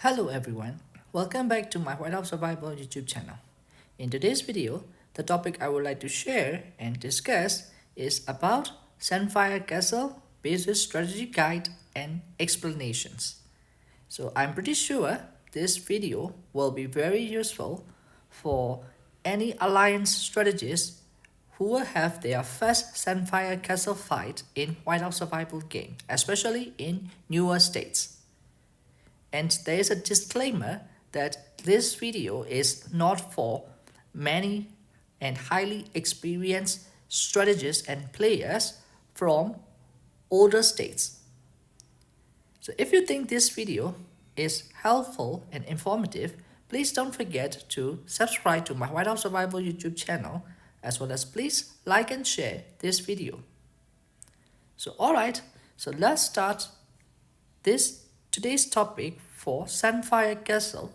Hello everyone, welcome back to my Whiteout Survival YouTube channel. In today's video, the topic I would like to share and discuss is about Sunfire Castle Basic Strategy Guide and Explanations. So I'm pretty sure this video will be very useful for any alliance strategists who will have their first Sunfire Castle fight in Whiteout Survival game, especially in newer states. And there is a disclaimer that this video is not for many and highly experienced strategists and players from older states. So if you think this video is helpful and informative, please don't forget to subscribe to my Whiteout Survival YouTube channel, as well as please like and share this video. So alright, so let's start today's topic for Sunfire Castle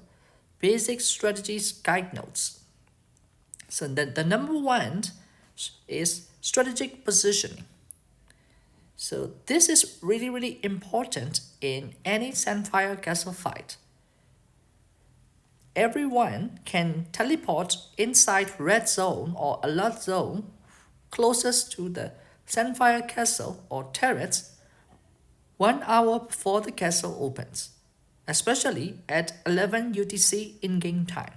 Basic Strategies Guide Notes. So the number one is strategic positioning. So this is really important in any Sunfire Castle fight. Everyone can teleport inside red zone or alert zone closest to the Sunfire Castle or turrets 1 hour before the castle opens, especially at 11 UTC in-game time.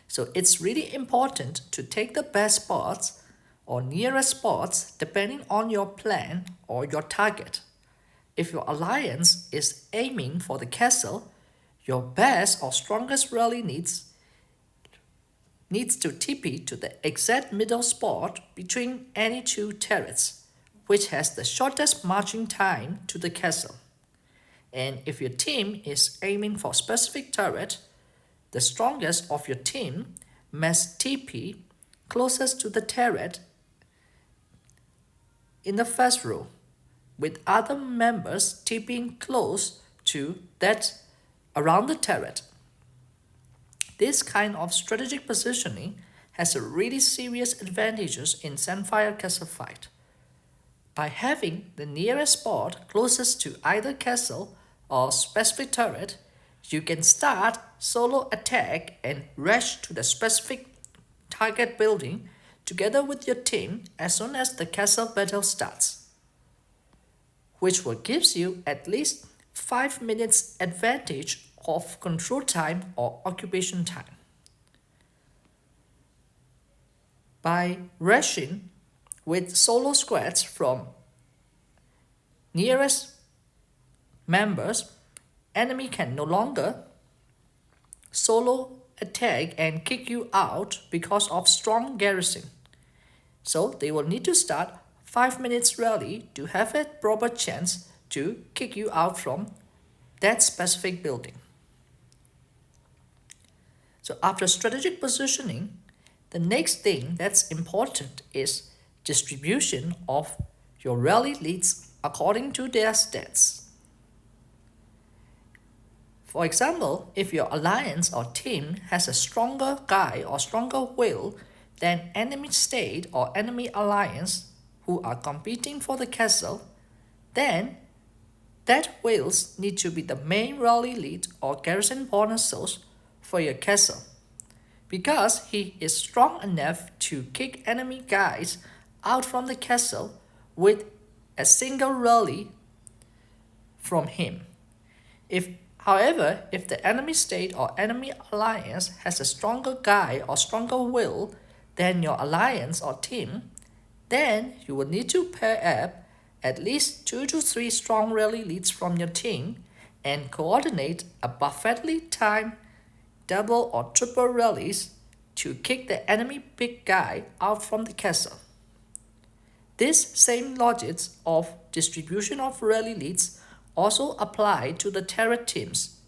So it's really important to take the best spots or nearest spots depending on your plan or your target. If your alliance is aiming for the castle, your best or strongest rally needs to TP to the exact middle spot between any two turrets, which has the shortest marching time to the castle. And if your team is aiming for a specific turret, the strongest of your team must TP closest to the turret in the first row, with other members TPing close to that around the turret. This kind of strategic positioning has a really serious advantages in Sunfire Castle fight. By having the nearest spot closest to either castle or specific turret, you can start solo attack and rush to the specific target building together with your team as soon as the castle battle starts, which will give you at least 5 minutes advantage of control time or occupation time. By rushing with solo squads from nearest members, enemy can no longer solo attack and kick you out because of strong garrison. So they will need to start 5 minutes rally to have a proper chance to kick you out from that specific building. So after strategic positioning, the next thing that's important is distribution of your rally leads according to their stats. For example, if your alliance or team has a stronger guy or stronger will than enemy state or enemy alliance who are competing for the castle, then that wills need to be the main rally lead or garrison bonus source for your castle, because he is strong enough to kick enemy guys out from the castle with a single rally from him. However, if the enemy state or enemy alliance has a stronger guy or stronger will than your alliance or team, then you will need to pair up at least 2 to 3 strong rally leads from your team and coordinate a perfectly timed double or triple rallies to kick the enemy big guy out from the castle. This same logic of distribution of rally leads also apply to the turret teams,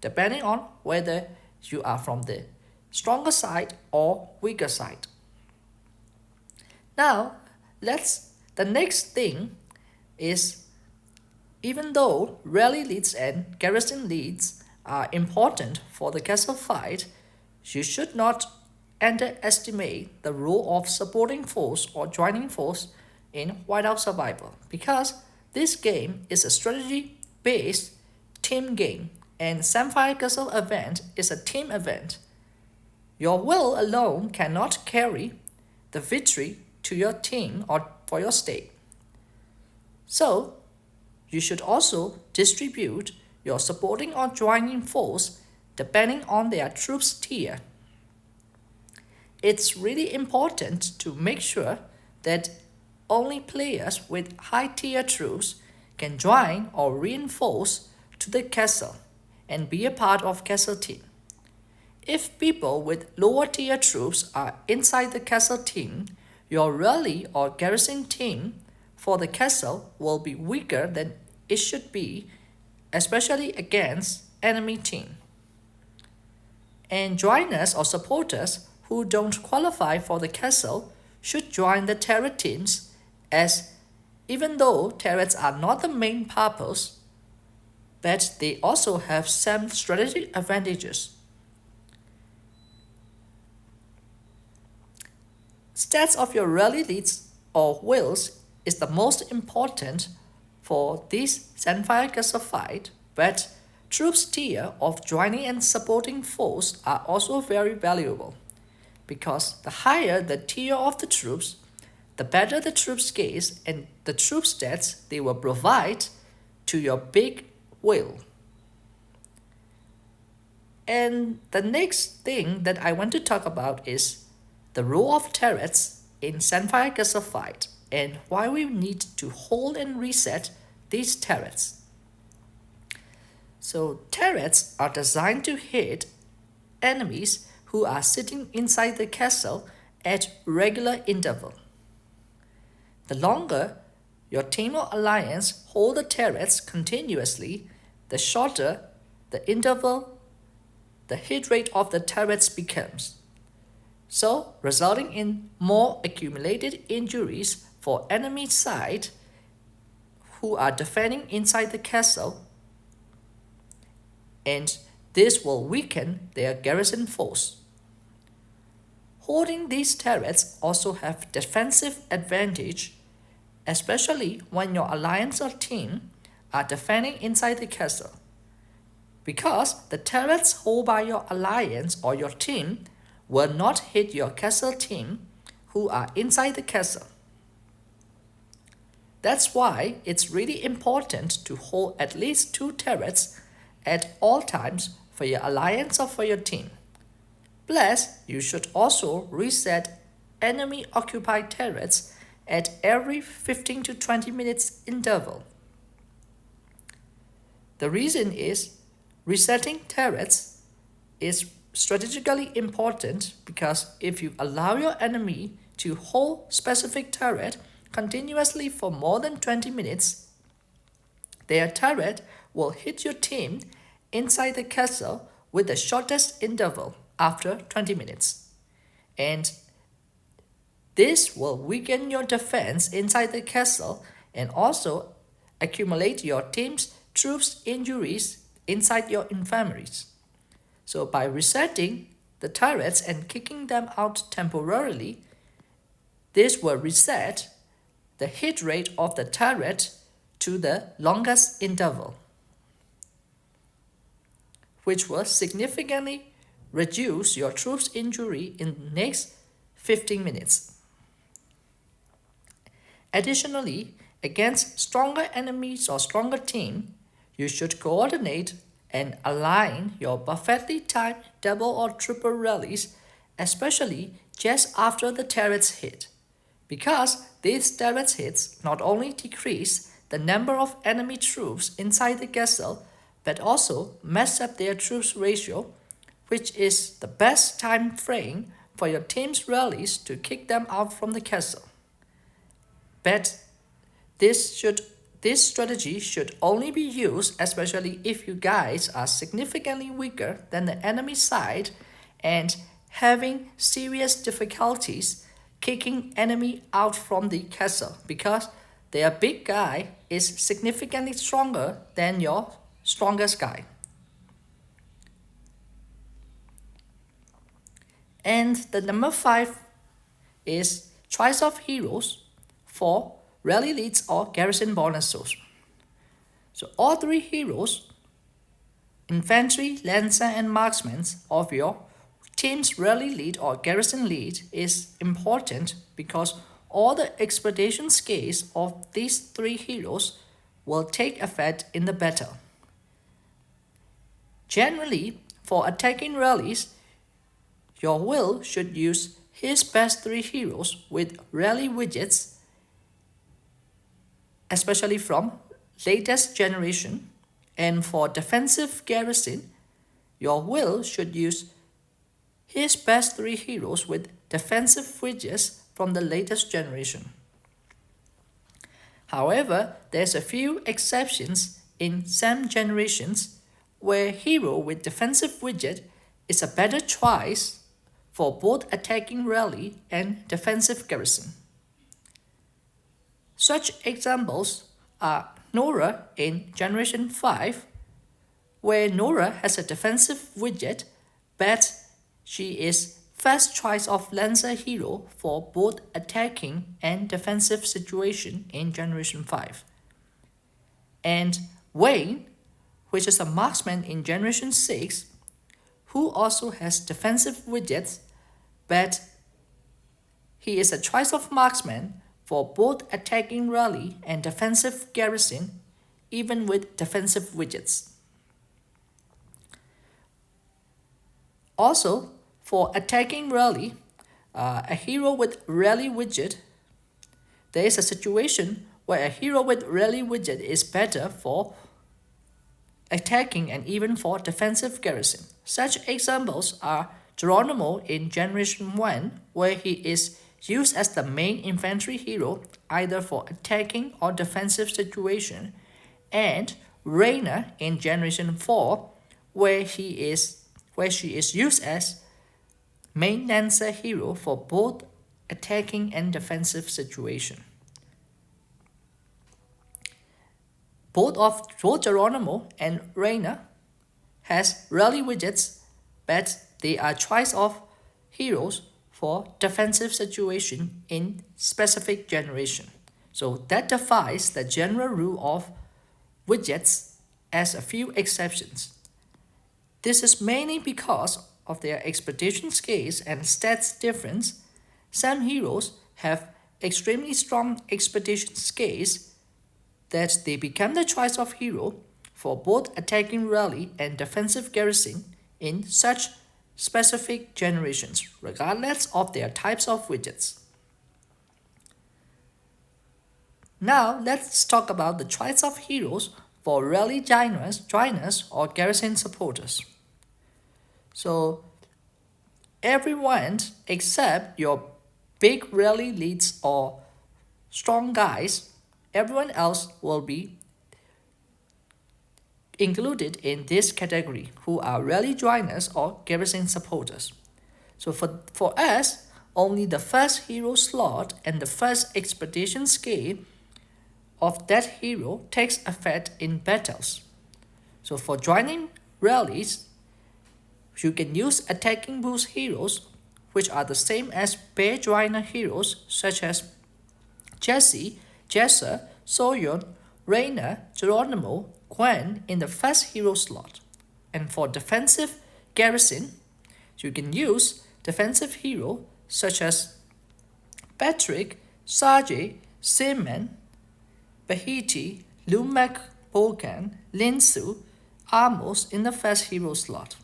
depending on whether you are from the stronger side or weaker side. Now, the next thing is, even though rally leads and garrison leads are important for the castle fight, you should not underestimate the role of supporting force or joining force in Whiteout Survival, because this game is a strategy-based team game And Sunfire Castle event is a team event. Your will alone cannot carry the victory to your team or for your state. So, you should also distribute your supporting or joining force depending on their troops tier. It's really important to make sure that only players with high tier troops can join or reinforce to the castle and be a part of castle team. If people with lower tier troops are inside the castle team, your rally or garrison team for the castle will be weaker than it should be, especially against enemy team. And joiners or supporters who don't qualify for the castle should join the turret teams, as even though turrets are not the main purpose, but they also have some strategic advantages. Stats of your rally leads or wills is the most important for this Sunfire Castle fight, but troops tier of joining and supporting force are also very valuable, because the higher the tier of the troops, the better the troops gaze and the troop stats they will provide to your big will. And the next thing that I want to talk about is the role of turrets in Sunfire Castle fight and why we need to hold and reset these turrets. So turrets are designed to hit enemies who are sitting inside the castle at regular interval. The longer your team or alliance hold the turrets continuously, the shorter the interval the hit rate of the turrets becomes, so resulting in more accumulated injuries for enemy side who are defending inside the castle, and this will weaken their garrison force. Holding these turrets also have defensive advantage, especially when your alliance or team are defending inside the castle, because the turrets held by your alliance or your team will not hit your castle team who are inside the castle. That's why it's really important to hold at least 2 turrets at all times for your alliance or for your team. Plus, you should also reset enemy occupied turrets at every 15 to 20 minutes interval. The reason is resetting turrets is strategically important, because if you allow your enemy to hold specific turret continuously for more than 20 minutes, their turret will hit your team inside the castle with the shortest interval after 20 minutes. And this will weaken your defense inside the castle and also accumulate your team's troops' injuries inside your infirmaries. So by resetting the turrets and kicking them out temporarily, this will reset the hit rate of the turret to the longest interval, which will significantly reduce your troops' injury in the next 15 minutes. Additionally, against stronger enemies or stronger team, you should coordinate and align your perfectly timed double or triple rallies, especially just after the turrets hit, because these turrets hits not only decrease the number of enemy troops inside the castle, but also mess up their troops ratio, which is the best time frame for your team's rallies to kick them out from the castle. But this strategy should only be used especially if you guys are significantly weaker than the enemy side and having serious difficulties kicking enemy out from the castle, because their big guy is significantly stronger than your strongest guy. And the number 5 is choice of heroes for rally leads or garrison bonuses. So all 3 heroes infantry, lancer, and marksmen of your team's rally lead or garrison lead is important because all the expedition scales of these three heroes will take effect in the battle. Generally, for attacking rallies, your will should use his best three heroes with rally widgets, especially from latest generation, and for defensive garrison, your will should use his best three heroes with defensive widgets from the latest generation. However, there's a few exceptions in some generations where hero with defensive widget is a better choice for both attacking rally and defensive garrison. Such examples are Nora in Generation 5, where Nora has a defensive widget, but she is first choice of Lancer hero for both attacking and defensive situation in Generation 5. And Wayne, which is a marksman in Generation 6, who also has defensive widgets, but he is a choice of marksman for both attacking rally and defensive garrison, even with defensive widgets. Also, for attacking rally, a hero with rally widget, there is a situation where a hero with rally widget is better for attacking and even for defensive garrison. Such examples are Geronimo in Generation 1, where he is used as the main infantry hero either for attacking or defensive situation, and Reina in Generation 4, where she is used as main Lancer hero for both attacking and defensive situation. Both Geronimo and Reina has rally widgets, but they are choice of heroes for defensive situation in specific generation. So that defies the general rule of widgets as a few exceptions. This is mainly because of their expedition scales and stats difference. Some heroes have extremely strong expedition scales that they become the choice of hero for both attacking rally and defensive garrison in such specific generations, regardless of their types of widgets. Now let's talk about the choice of heroes for rally joiners or garrison supporters. So everyone except your big rally leads or strong guys, everyone else will be included in this category who are rally joiners or garrison supporters. So for us, only the first hero slot and the first expedition scale of that hero takes effect in battles. So for joining rallies, you can use attacking boost heroes, which are the same as bear joiner heroes such as Jesse, Jesser, Soyon, Reina, Geronimo, Gwen in the first hero slot. And for defensive garrison, you can use defensive hero such as Patrick, Sarge, Seaman, Bahiti, Lumac, Bogan, Linsu, Amos in the first hero slot.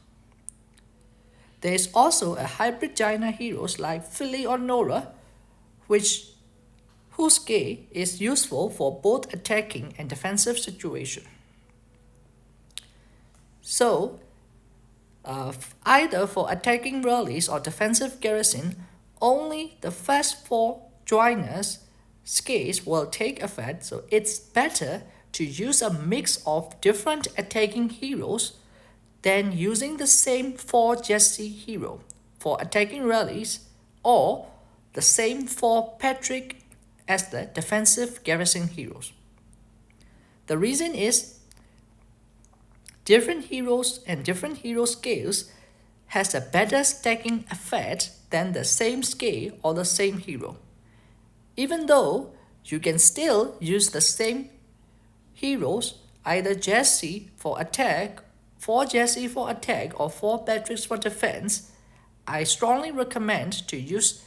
There is also a hybrid joiner heroes like Philly or Nora, whose scale is useful for both attacking and defensive situation. So, either for attacking rallies or defensive garrison, only the first four joiners scales will take effect, so it's better to use a mix of different attacking heroes than using the same 4 Jesse hero for attacking rallies or the same 4 Patrick as the defensive garrison heroes. The reason is different heroes and different hero scales has a better stacking effect than the same scale or the same hero. Even though you can still use the same heroes, either Jesse for attack 4 Jesse for attack or 4 Patricks for defense, I strongly recommend to use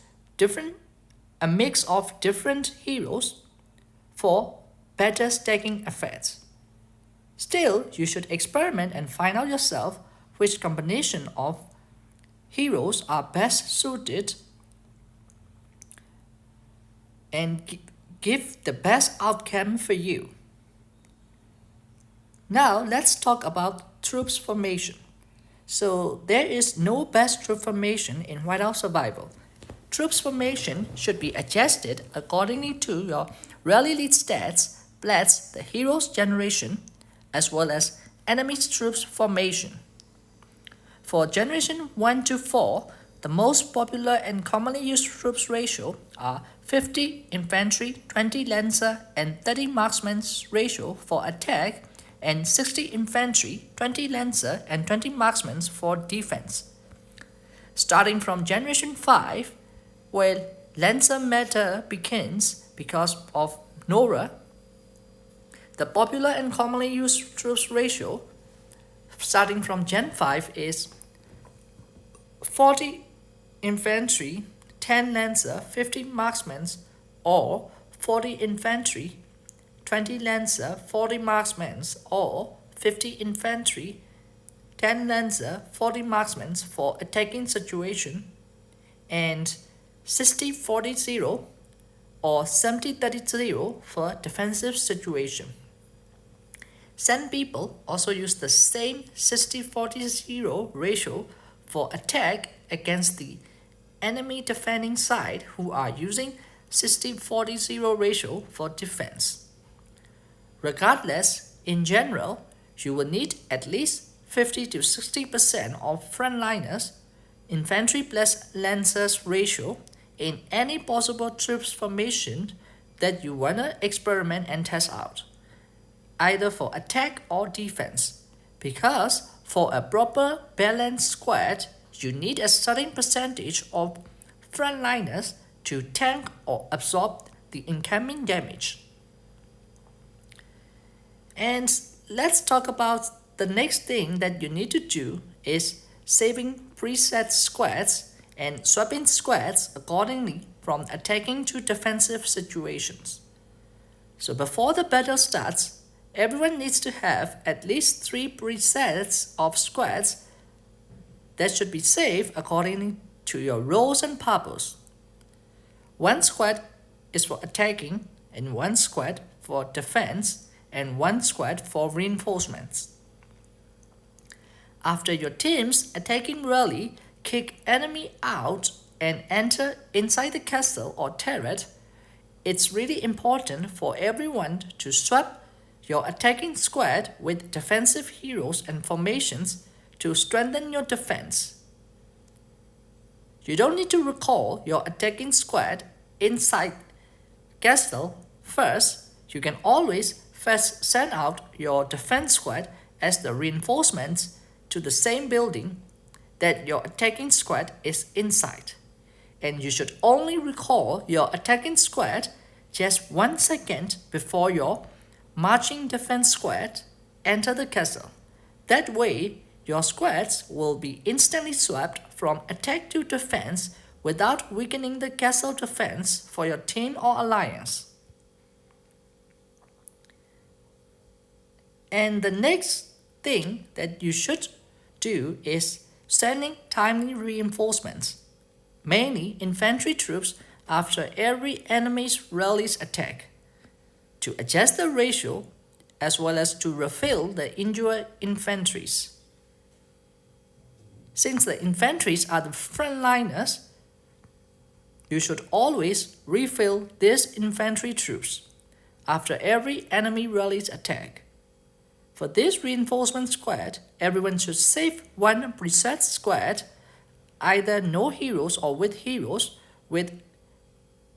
a mix of different heroes for better stacking effects. Still, you should experiment and find out yourself which combination of heroes are best suited and give the best outcome for you. Now let's talk about troops formation. So there is no best troop formation in Whiteout Survival. Troops formation should be adjusted accordingly to your rally lead stats, plus the heroes generation, as well as enemy's troops formation. For generation 1 to 4, the most popular and commonly used troops ratio are 50 infantry, 20 lancer, and 30 marksman's ratio for attack, and 60 infantry, 20 lancer, and 20 marksmen for defense. Starting from generation 5, where lancer meta begins because of Nora, the popular and commonly used troops ratio starting from Gen 5 is 40 infantry, 10 lancer, 50 marksmen, or 40 infantry, 20 lancer, 40 marksmen, or 50 infantry, 10 lancer, 40 marksmen for attacking situation, and 60-40-0 or 70-30-0 for defensive situation. Some people also use the same 60-40-0 ratio for attack against the enemy defending side who are using 60-40-0 ratio for defense. Regardless, in general, you will need at least 50-60% of frontliners, infantry plus lancers ratio in any possible troops formation that you wanna experiment and test out, either for attack or defense, because for a proper balanced squad, you need a certain percentage of frontliners to tank or absorb the incoming damage. And let's talk about the next thing that you need to do is saving preset squads and swapping squads accordingly from attacking to defensive situations. So before the battle starts, everyone needs to have at least 3 presets of squads that should be saved according to your roles and purpose. One squad is for attacking, and one squad for defense, and one squad for reinforcements. After your team's attacking rally kick enemy out and enter inside the castle or turret, it's really important for everyone to swap your attacking squad with defensive heroes and formations to strengthen your defense. You don't need to recall your attacking squad inside castle first. You can always first send out your defense squad as the reinforcements to the same building that your attacking squad is inside. And you should only recall your attacking squad just 1 second before your marching defense squad enter the castle. That way, your squads will be instantly swapped from attack to defense without weakening the castle defense for your team or alliance. And the next thing that you should do is sending timely reinforcements, mainly infantry troops after every enemy's rallies attack, to adjust the ratio as well as to refill the injured infantries. Since the infantries are the frontliners, you should always refill these infantry troops after every enemy rallies attack. For this reinforcement squad, everyone should save one preset squad, either no heroes or with heroes, with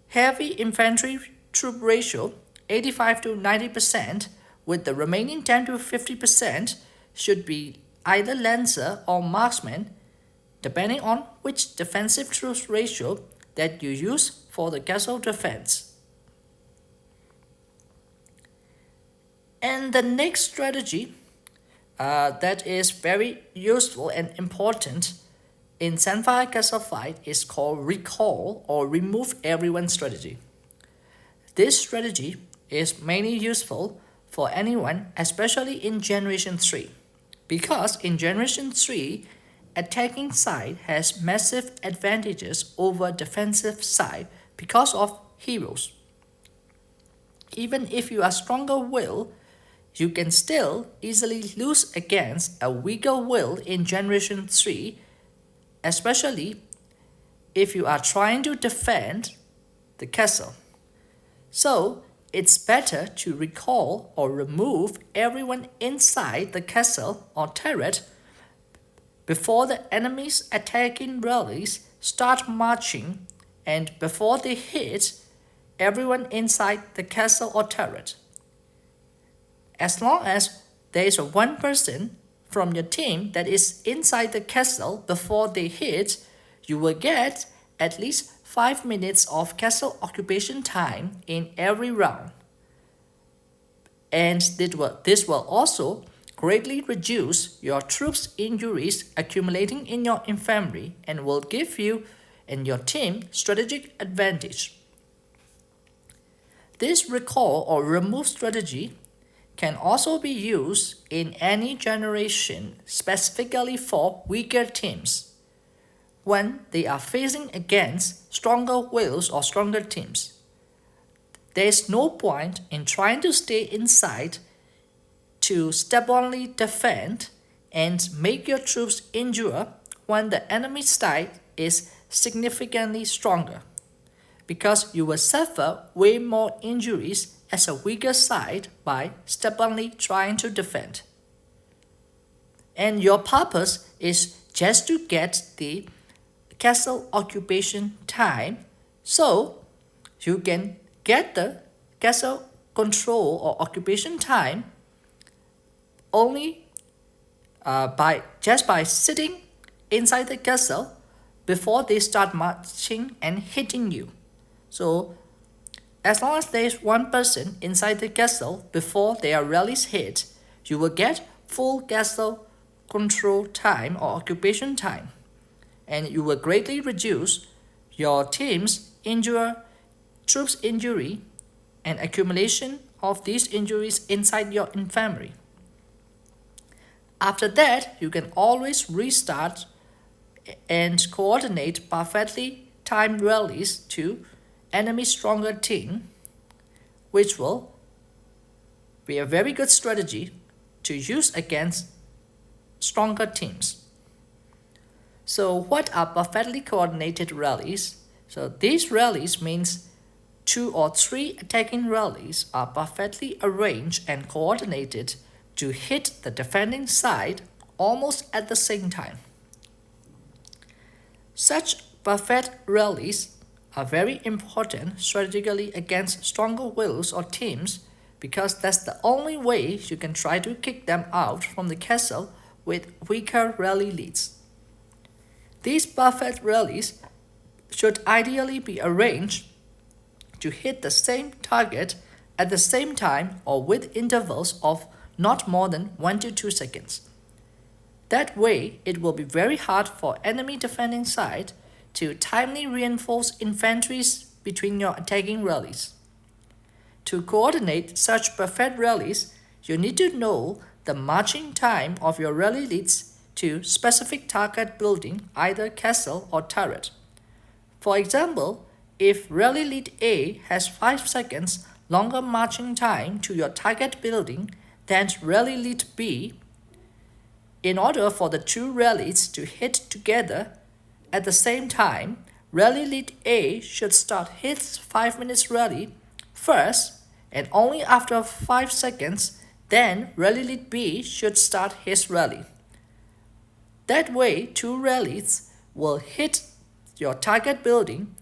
heavy infantry troop ratio 85-90%, with the remaining 10-50% should be either lancer or marksman, depending on which defensive troops ratio that you use for the castle defense. And the next strategy that is very useful and important in Sunfire Castle fight is called recall or remove everyone strategy. This strategy is mainly useful for anyone, especially in Generation 3, because in Generation 3, attacking side has massive advantages over defensive side because of heroes. Even if you are stronger will, you can still easily lose against a weaker will in Generation 3, especially if you are trying to defend the castle. So, it's better to recall or remove everyone inside the castle or turret before the enemy's attacking rallies start marching and before they hit everyone inside the castle or turret. As long as there is one person from your team that is inside the castle before they hit, you will get at least 5 minutes of castle occupation time in every round. And this will also greatly reduce your troops' injuries accumulating in your infantry and will give you and your team strategic advantage. This recall or remove strategy can also be used in any generation specifically for weaker teams when they are facing against stronger wills or stronger teams. There is no point in trying to stay inside to stubbornly defend and make your troops endure when the enemy side is significantly stronger, because you will suffer way more injuries as a weaker side by stubbornly trying to defend. And your purpose is just to get the castle occupation time so you can get the castle control or occupation time only by sitting inside the castle before they start marching and hitting you. So as long as there is one person inside the castle before their rallies hit, you will get full castle control time or occupation time, and you will greatly reduce your team's troops injury and accumulation of these injuries inside your infantry. After that, you can always restart and coordinate perfectly timed rallies to enemy stronger team, which will be a very good strategy to use against stronger teams. So what are perfectly coordinated rallies? So these rallies means 2 or 3 attacking rallies are perfectly arranged and coordinated to hit the defending side almost at the same time. Such perfect rallies are very important strategically against stronger wills or teams, because that's the only way you can try to kick them out from the castle with weaker rally leads. These perfect rallies should ideally be arranged to hit the same target at the same time or with intervals of not more than 1 to 2 seconds. That way, it will be very hard for enemy defending side to timely reinforce infantries between your attacking rallies. To coordinate such perfect rallies, you need to know the marching time of your rally leads to specific target building, either castle or turret. For example, if rally lead A has 5 seconds longer marching time to your target building than rally lead B, in order for the 2 rallies to hit together at the same time, rally lead A should start his 5 minutes rally first, and only after 5 seconds, then rally lead B should start his rally. That way, 2 rallies will hit your target building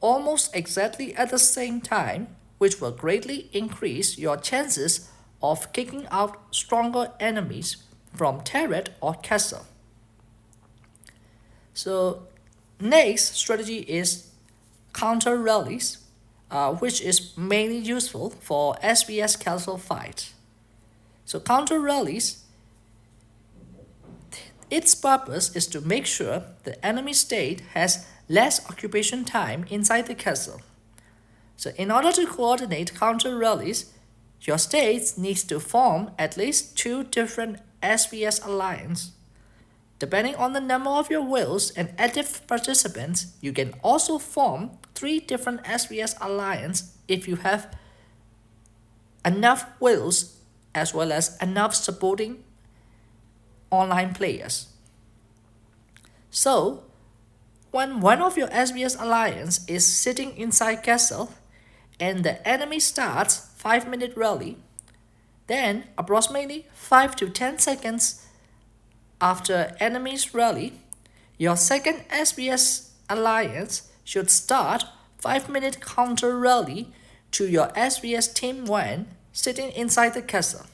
almost exactly at the same time, which will greatly increase your chances of kicking out stronger enemies from turret or castle. So next strategy is counter rallies, which is mainly useful for SBS castle fight. So counter rallies its purpose is to make sure the enemy state has less occupation time inside the castle. So in order to coordinate counter rallies, your states needs to form at least 2 different SVS alliances. Depending on the number of your wills and active participants, you can also form 3 different SVS alliances if you have enough wills as well as enough supporting online players. So, when one of your SVS alliance is sitting inside castle and the enemy starts 5-minute rally, then approximately 5 to 10 seconds after enemy's rally, your second SVS alliance should start 5-minute counter rally to your SVS Team 1 sitting inside the castle.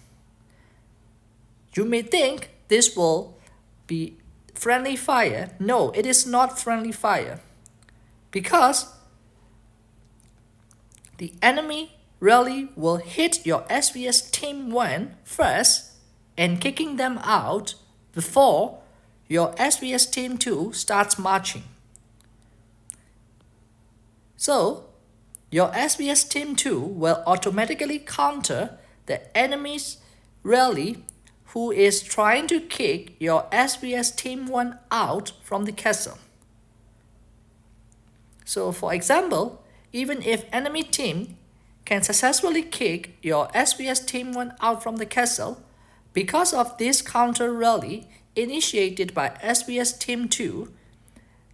You may think this will be friendly fire. No, it is not friendly fire, because the enemy rally will hit your SVS Team 1 first and kicking them out before your SVS Team 2 starts marching. So, your SVS Team 2 will automatically counter the enemy's rally who is trying to kick your SVS Team 1 out from the castle. So for example, even if enemy team can successfully kick your SVS Team 1 out from the castle, because of this counter rally initiated by SVS Team 2,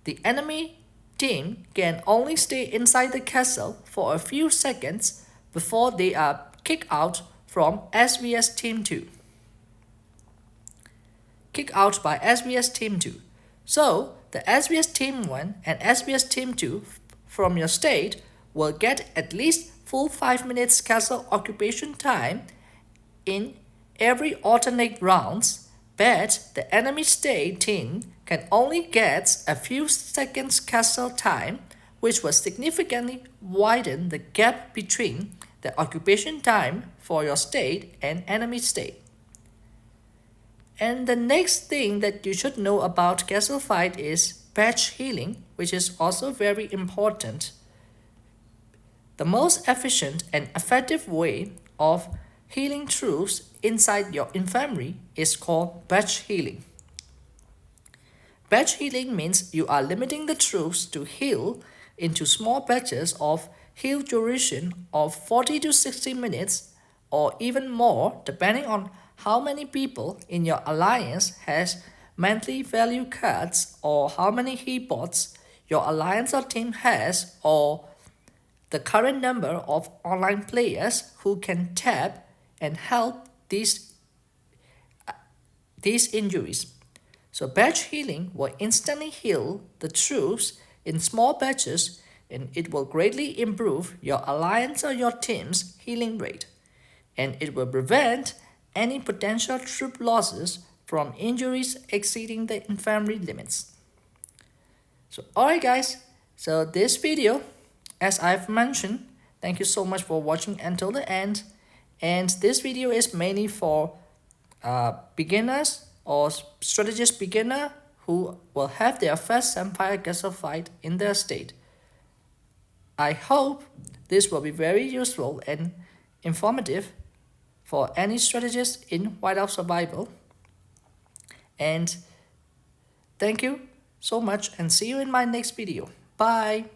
the enemy team can only stay inside the castle for a few seconds before they are kicked out from SVS Team 2. Kicked out by SVS Team 2. So, the SVS Team 1 and SVS Team 2 from your state will get at least full 5 minutes castle occupation time in every alternate rounds, but the enemy state team can only get a few seconds castle time, which will significantly widen the gap between the occupation time for your state and enemy state. And the next thing that you should know about castle fight is patch healing, which is also very important. The most efficient and effective way of healing troops inside your infirmary is called batch healing. Batch healing means you are limiting the troops to heal into small batches of heal duration of 40 to 60 minutes or even more, depending on how many people in your alliance has monthly value cards, or how many heat bots your alliance or team has, or the current number of online players who can tap and help these injuries. So batch healing will instantly heal the troops in small batches, and it will greatly improve your alliance or your team's healing rate, and it will prevent any potential troop losses from injuries exceeding the infirmary limits. So alright guys, so this video, as I've mentioned, thank you so much for watching until the end, and this video is mainly for beginners or strategist beginner who will have their first Sunfire Castle fight in their state. I hope this will be very useful and informative for any strategist in Whiteout survival. And thank you so much, and see you in my next video. Bye.